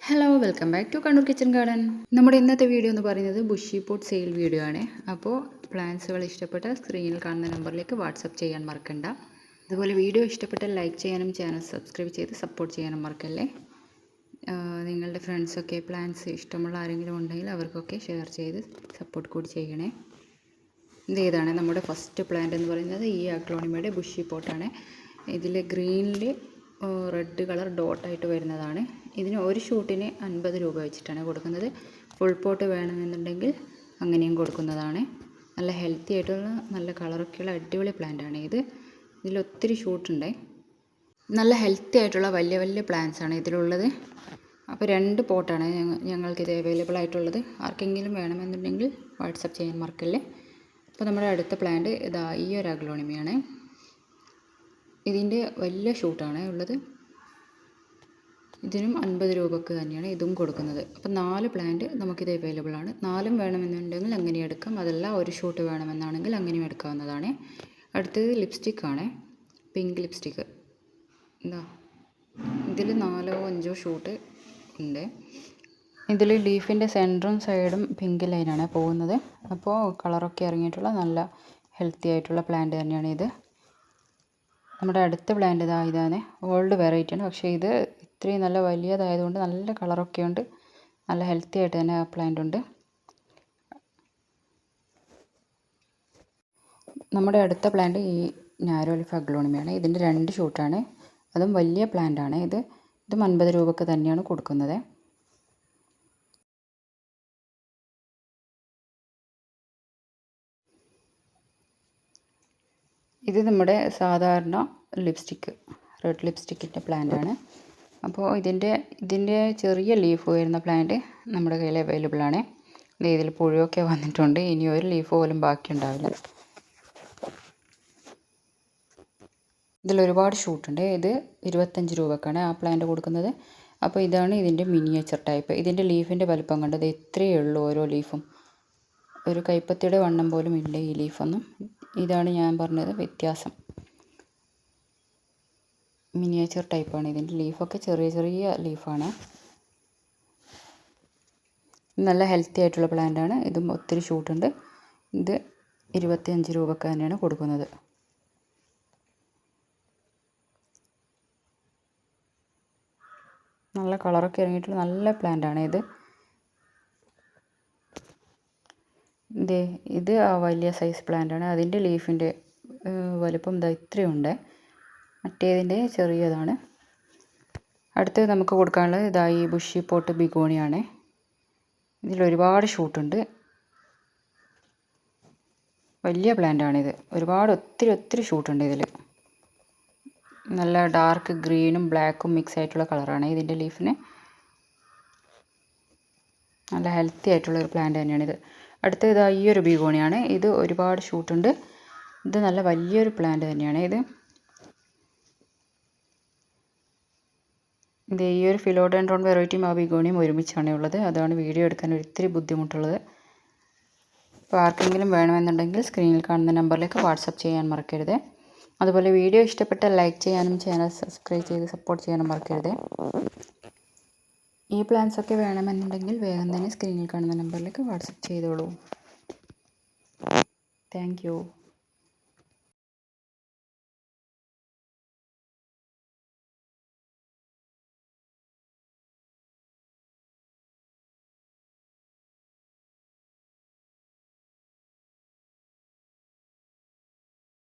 Hello welcome back to Kannur kitchen garden. നമ്മുടെ ഇന്നത്തെ video എന്ന് പറയുന്നത് ബുഷി പോട്ട് സെയിൽ വീഡിയോ ആണ്. അപ്പോൾ പ്ലാന്റ്സുകൾ ഇഷ്ടപ്പെട്ടാൽ സ്ക്രീനിൽ കാണുന്ന നമ്പറിലേക്ക് വാട്സപ്പ് ചെയ്യാൻ മറക്കണ്ട. അതുപോലെ വീഡിയോ ഇഷ്ടപ്പെട്ടാൽ ലൈക്ക് ചെയ്യാനും ചാനൽ സബ്സ്ക്രൈബ് ചെയ്ത് സപ്പോർട്ട് ചെയ്യാനും മറക്കല്ലേ. നിങ്ങളുടെ ഫ്രണ്ട്സൊക്കെ പ്ലാന്റ്സ് ഇഷ്ടമുള്ള ആരെങ്കിലും ഉണ്ടെങ്കിൽ അവർക്കൊക്കെ ഷെയർ ചെയ്ത് സപ്പോർട്ട് കൂടി ചെയ്യണേ. ഇതാണ് നമ്മുടെ ഫസ്റ്റ് പ്ലാന്റ് എന്ന് പറയുന്നത് ഈ അഗ്ലോണിമയുടെ ബുഷി പോട്ടാണ്. ഇതിൽ ഗ്രീനിൽ റെഡ് കളർ ഡോട്ടായിട്ട് വരുന്നതാണ്. ഇതിന് ഒരു ഷൂട്ടിന് 50 രൂപ വെച്ചിട്ടാണ് കൊടുക്കുന്നത്. ഫുൾ പോട്ട് വേണമെന്നുണ്ടെങ്കിൽ അങ്ങനെയും കൊടുക്കുന്നതാണ്. നല്ല ഹെൽത്തി ആയിട്ടുള്ള നല്ല കളറൊക്കെയുള്ള അടിപൊളി പ്ലാന്റാണ് ഇത്. ഇതിലൊത്തിരി ഷൂട്ടുണ്ട്. നല്ല ഹെൽത്തി ആയിട്ടുള്ള വലിയ വലിയ പ്ലാന്റ്സ് ആണ് ഇതിലുള്ളത്. അപ്പോൾ 2 പോട്ടാണ് ഞങ്ങൾക്കിത് അവൈലബിൾ ആയിട്ടുള്ളത്. ആർക്കെങ്കിലും വേണമെന്നുണ്ടെങ്കിൽ വാട്സപ്പ് ചെയ്യാൻ മറക്കല്ലേ. അപ്പോൾ നമ്മുടെ അടുത്ത പ്ലാന്റ് ഈ ഒരു അഗ്ലോണിമയാണ്. ഇതിൻ്റെ വലിയ ഷൂട്ടാണ് ഉള്ളത്. ഇതിനും 50 രൂപക്ക് തന്നെയാണ് ഇതും കൊടുക്കുന്നത്. അപ്പോൾ 4 പ്ലാന്റ് നമുക്കിത് അവൈലബിൾ ആണ്. 4ഉം വേണമെന്നുണ്ടെങ്കിൽ അങ്ങനെ എടുക്കാം. അതല്ല ഒരു ഷൂട്ട് വേണമെന്നാണെങ്കിൽ അങ്ങനെയും എടുക്കാവുന്നതാണ്. അടുത്തത് ലിപ്സ്റ്റിക്കാണ്, പിങ്ക് ലിപ്സ്റ്റിക്ക്. ഇതിൽ 4ഓ 5ഓ ഷൂട്ട് ഉണ്ട്. ഇതിൽ ലീഫിൻ്റെ സെൻറ്ററും സൈഡും പിങ്ക് ലൈനാണ് പോകുന്നത്. അപ്പോൾ കളറൊക്കെ ഇറങ്ങിയിട്ടുള്ള നല്ല ഹെൽത്തി ആയിട്ടുള്ള പ്ലാന്റ് തന്നെയാണ് ഇത്. നമ്മുടെ അടുത്ത പ്ലാന്റ് ഇതാണ്. ഓൾഡ് വെറൈറ്റിയാണ്. പക്ഷേ ഇത് ഇത്രയും നല്ല വലിയതായതുകൊണ്ട് നല്ല കളറൊക്കെ ഉണ്ട്. നല്ല ഹെൽത്തി ആയിട്ട് തന്നെ ആ പ്ലാന്റ് ഉണ്ട്. നമ്മുടെ അടുത്ത പ്ലാന്റ് ഈ നാരോ ലീഫ് അഗ്ലോണിമയാണ്. ഇതിൻ്റെ 2 ഷൂട്ടാണ്. അതും വലിയ പ്ലാന്റാണ്. ഇതും 50 രൂപക്ക് തന്നെയാണ് കൊടുക്കുന്നത്. ഇത് നമ്മുടെ സാധാരണ ലിപ്സ്റ്റിക്ക്, റെഡ് ലിപ്സ്റ്റിക്കിൻ്റെ പ്ലാന്റാണ്. അപ്പോൾ ഇതിൻ്റെ ചെറിയ ലീഫ് വരുന്ന പ്ലാന്റ് നമ്മുടെ കയ്യിൽ അവൈലബിൾ ആണ്. ഇതിൽ പുഴുവൊക്കെ വന്നിട്ടുണ്ട്. ഇനി ഒരു ലീഫ് പോലും ബാക്കിയുണ്ടാവില്ല. ഇതിലൊരുപാട് ഷൂട്ടുണ്ട്. ഇത് 25 രൂപക്കാണ് ആ പ്ലാന്റ് കൊടുക്കുന്നത്. അപ്പോൾ ഇതാണ് ഇതിൻ്റെ മിനിയേച്ചർ ടൈപ്പ്. ഇതിൻ്റെ ലീഫിൻ്റെ വലിപ്പം കണ്ടത് ഇത്രയേ ഉള്ളൂ. ഓരോ ലീഫും ഒരു കൈപ്പത്തിയുടെ വണ്ണം പോലും ഇല്ല ഈ ലീഫൊന്നും. ഇതാണ് ഞാൻ പറഞ്ഞത് വ്യത്യാസം. മിനിയേച്ചർ ടൈപ്പാണ്. ഇതിൻ്റെ ലീഫൊക്കെ ചെറിയ ചെറിയ ലീഫാണ്. നല്ല ഹെൽത്തി ആയിട്ടുള്ള പ്ലാന്റാണ്. ഇതും ഒത്തിരി ഷൂട്ടുണ്ട്. ഇത് 25 രൂപക്ക് തന്നെയാണ് കൊടുക്കുന്നത്. നല്ല കളറൊക്കെ ഇറങ്ങിയിട്ടുള്ള നല്ല പ്ലാന്റാണ് ഇത്. ഇത് ആ വലിയ സൈസ് പ്ലാന്റാണ്. അതിൻ്റെ ലീഫിൻ്റെ വലുപ്പം ഇത്രയുണ്ട്. മറ്റേതിൻ്റെ ചെറിയതാണ്. അടുത്തത് നമുക്ക് കൊടുക്കാനുള്ളത് ഈ ബുഷി പോട്ട് ബിഗോണിയാണ്. ഇതിലൊരുപാട് ഷൂട്ടുണ്ട്. വലിയ പ്ലാന്റാണിത്. ഒത്തിരി ഷൂട്ടുണ്ട് ഇതിൽ. നല്ല ഡാർക്ക് ഗ്രീനും ബ്ലാക്കും മിക്സ് ആയിട്ടുള്ള കളറാണ് ഇതിൻ്റെ ലീഫിന്. നല്ല ഹെൽത്തി ആയിട്ടുള്ള ഒരു പ്ലാന്റ് തന്നെയാണിത്. അടുത്തത് ഈ ഒരു ബിഗോണിയാണ്. ഇത് ഒരുപാട് ഷൂട്ടുണ്ട്. ഇത് നല്ല വലിയൊരു പ്ലാന്റ് തന്നെയാണ് ഇത്. ഈ ഒരു ഫിലോഡെൻഡ്രോൺ വെറൈറ്റിയും ആ ബിഗോണിയും ഒരുമിച്ചാണ് ഉള്ളത്. അതാണ് വീഡിയോ എടുക്കാൻ ഒത്തിരി ബുദ്ധിമുട്ടുള്ളത്. അപ്പോൾ ആർക്കെങ്കിലും വേണമെന്നുണ്ടെങ്കിൽ സ്ക്രീനിൽ കാണുന്ന നമ്പറിലേക്ക് വാട്സപ്പ് ചെയ്യാൻ മറക്കരുത്. അതുപോലെ വീഡിയോ ഇഷ്ടപ്പെട്ടാൽ ലൈക്ക് ചെയ്യാനും ചാനൽ സബ്സ്ക്രൈബ് ചെയ്ത് സപ്പോർട്ട് ചെയ്യാനും മറക്കരുത്. ഈ പ്ലാൻസ് ഒക്കെ വേണമെന്നുണ്ടെങ്കിൽ വേഗം തന്നെ സ്ക്രീനിൽ കാണുന്ന നമ്പറിലേക്ക് വാട്സപ്പ് ചെയ്തോളൂ. Thank you.